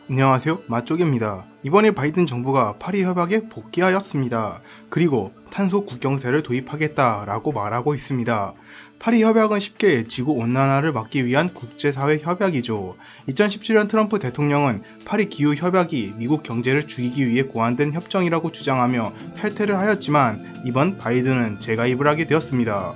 안녕하세요, 마쪽입니다. 이번에 바이든 정부가 파리 협약에 복귀하였습니다. 그리고 탄소 국경세를 도입하겠다라고 말하고 있습니다. 파리 협약은 쉽게 지구 온난화를 막기 위한 국제사회 협약이죠. 2017년 트럼프 대통령은 파리 기후 협약이 미국 경제를 죽이기 위해 고안된 협정이라고 주장하며 탈퇴를 하였지만 이번 바이든은 재가입을 하게 되었습니다.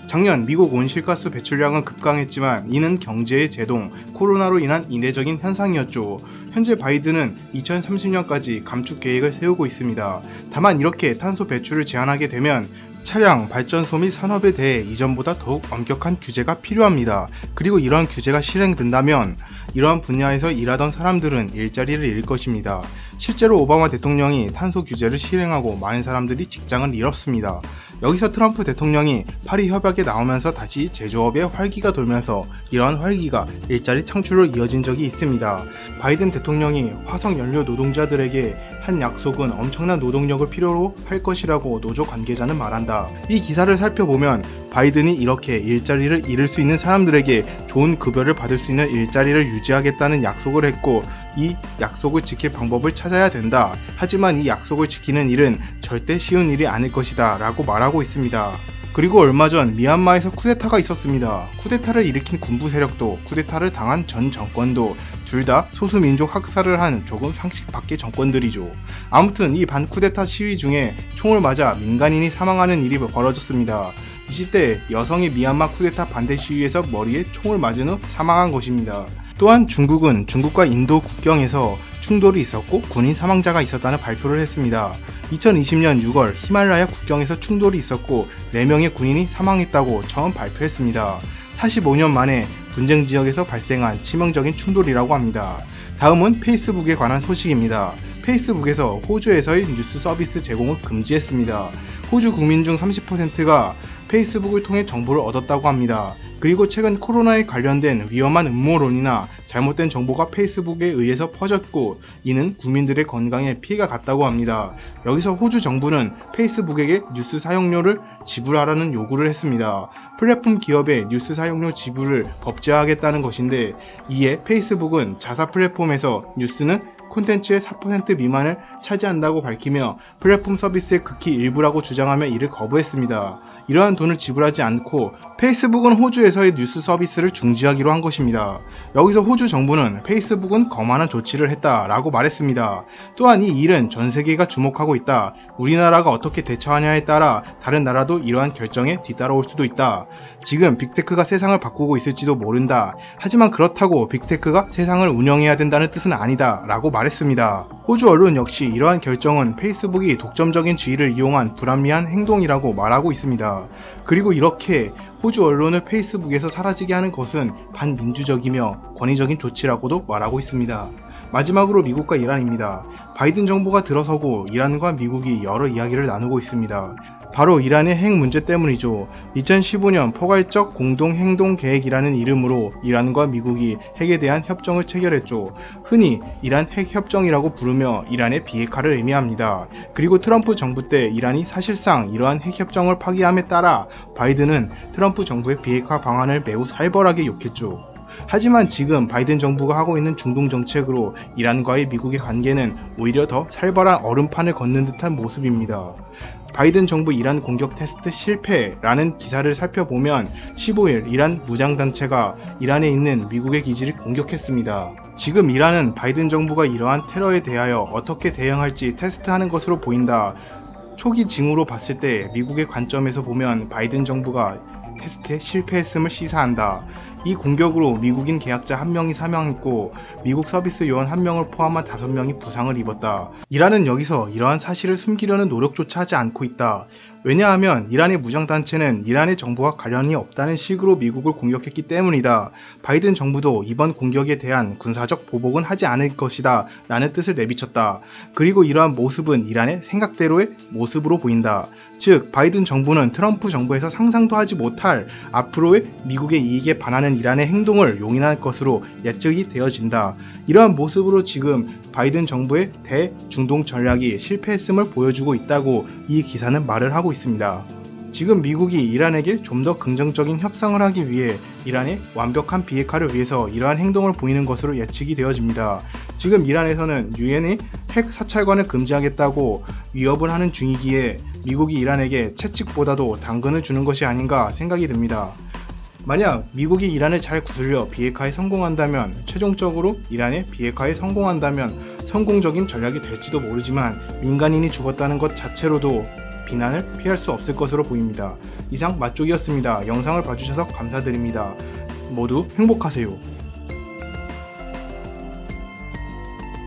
작년 미국 온실가스 배출량은 급강했지만 이는 경제의 제동, 코로나로 인한 이례적인 현상이었죠. 현재 바이든은 2030년까지 감축 계획을 세우고 있습니다. 다만 이렇게 탄소 배출을 제한하게 되면 차량, 발전소 및 산업에 대해 이전보다 더욱 엄격한 규제가 필요합니다. 그리고 이러한 규제가 실행된다면 이러한 분야에서 일하던 사람들은 일자리를 잃을 것입니다. 실제로 오바마 대통령이 탄소 규제를 실행하고 많은 사람들이 직장을 잃었습니다. 여기서 트럼프 대통령이 파리 협약에 나오면서 다시 제조업에 활기가 돌면서 이러한 활기가 일자리 창출로 이어진 적이 있습니다. 바이든 대통령이 화석 연료 노동자들에게 한 약속은 엄청난 노동력을 필요로 할 것이라고 노조 관계자는 말한다. 이 기사를 살펴보면 바이든이 이렇게 일자리를 잃을 수 있는 사람들에게 좋은 급여를 받을 수 있는 일자리를 유지하겠다는 약속을 했고 이 약속을 지킬 방법을 찾아야 된다. 하지만 이 약속을 지키는 일은 절대 쉬운 일이 아닐 것이다 라고 말하고 있습니다. 그리고 얼마 전 미얀마에서 쿠데타가 있었습니다. 쿠데타를 일으킨 군부 세력도 쿠데타를 당한 전 정권도 둘 다 소수민족 학살을 한 조금 상식 밖의 정권들이죠. 아무튼 이 반쿠데타 시위 중에 총을 맞아 민간인이 사망하는 일이 벌어졌습니다. 20대 여성이 미얀마 쿠데타 반대 시위에서 머리에 총을 맞은 후 사망한 것입니다. 또한 중국은 중국과 인도 국경에서 충돌이 있었고 군인 사망자가 있었다는 발표를 했습니다. 2020년 6월 히말라야 국경에서 충돌이 있었고 4명의 군인이 사망했다고 처음 발표했습니다. 45년 만에 분쟁 지역에서 발생한 치명적인 충돌이라고 합니다. 다음은 페이스북에 관한 소식입니다. 페이스북에서 호주에서의 뉴스 서비스 제공을 금지했습니다. 호주 국민 중 30%가 페이스북을 통해 정보를 얻었다고 합니다. 그리고 최근 코로나에 관련된 위험한 음모론이나 잘못된 정보가 페이스북에 의해서 퍼졌고 이는 국민들의 건강에 피해가 갔다고 합니다. 여기서 호주 정부는 페이스북에게 뉴스 사용료를 지불하라는 요구를 했습니다. 플랫폼 기업의 뉴스 사용료 지불을 법제화하겠다는 것인데 이에 페이스북은 자사 플랫폼에서 뉴스는 콘텐츠의 4% 미만을 차지한다고 밝히며 플랫폼 서비스의 극히 일부라고 주장하며 이를 거부했습니다. 이러한 돈을 지불하지 않고 페이스북은 호주에서의 뉴스 서비스를 중지하기로 한 것입니다. 여기서 호주 정부는 페이스북은 거만한 조치를 했다라고 말했습니다. 또한 이 일은 전 세계가 주목하고 있다. 우리나라가 어떻게 대처하냐에 따라 다른 나라도 이러한 결정에 뒤따라올 수도 있다. 지금 빅테크가 세상을 바꾸고 있을지도 모른다. 하지만 그렇다고 빅테크가 세상을 운영해야 된다는 뜻은 아니다 라고 말했습니다. 호주 언론 역시 이러한 결정은 페이스북이 독점적인 지위를 이용한 불합리한 행동이라고 말하고 있습니다. 그리고 이렇게 호주 언론을 페이스북에서 사라지게 하는 것은 반민주적이며 권위적인 조치라고도 말하고 있습니다. 마지막으로 미국과 이란입니다. 바이든 정부가 들어서고 이란과 미국이 여러 이야기를 나누고 있습니다. 바로 이란의 핵 문제 때문이죠. 2015년 포괄적 공동행동계획이라는 이름으로 이란과 미국이 핵에 대한 협정을 체결했죠. 흔히 이란 핵협정이라고 부르며 이란의 비핵화를 의미합니다. 그리고 트럼프 정부 때 이란이 사실상 이러한 핵협정을 파기함에 따라 바이든은 트럼프 정부의 비핵화 방안을 매우 살벌하게 욕했죠. 하지만 지금 바이든 정부가 하고 있는 중동 정책으로 이란과의 미국의 관계는 오히려 더 살벌한 얼음판을 걷는 듯한 모습입니다. 바이든 정부 이란 공격 테스트 실패라는 기사를 살펴보면 15일 이란 무장단체가 이란에 있는 미국의 기지를 공격했습니다. 지금 이란은 바이든 정부가 이러한 테러에 대하여 어떻게 대응할지 테스트하는 것으로 보인다. 초기 징후로 봤을 때 미국의 관점에서 보면 바이든 정부가 테스트에 실패했음을 시사한다. 이 공격으로 미국인 계약자 1명이 사망했고 미국 서비스 요원 1명을 포함한 5명이 부상을 입었다. 이란은 여기서 이러한 사실을 숨기려는 노력조차 하지 않고 있다. 왜냐하면 이란의 무장단체는 이란의 정부와 관련이 없다는 식으로 미국을 공격했기 때문이다. 바이든 정부도 이번 공격에 대한 군사적 보복은 하지 않을 것이다 라는 뜻을 내비쳤다. 그리고 이러한 모습은 이란의 생각대로의 모습으로 보인다. 즉 바이든 정부는 트럼프 정부에서 상상도 하지 못할 앞으로의 미국의 이익에 반하는 이란의 행동을 용인할 것으로 예측이 되어진다. 이러한 모습으로 지금 바이든 정부의 대중동 전략이 실패했음을 보여주고 있다고 이 기사는 말을 하고 있습니다. 지금 미국이 이란에게 좀 더 긍정적인 협상을 하기 위해 이란의 완벽한 비핵화를 위해서 이러한 행동을 보이는 것으로 예측이 되어집니다. 지금 이란에서는 유엔이 핵 사찰관을 금지하겠다고 위협을 하는 중이기에 미국이 이란에게 채찍보다도 당근을 주는 것이 아닌가 생각이 듭니다. 만약 미국이 이란을 잘 구슬려 비핵화에 성공한다면, 최종적으로 이란의 비핵화에 성공한다면 성공적인 전략이 될지도 모르지만 민간인이 죽었다는 것 자체로도 비난을 피할 수 없을 것으로 보입니다. 이상 맛쪽이었습니다. 영상을 봐주셔서 감사드립니다. 모두 행복하세요.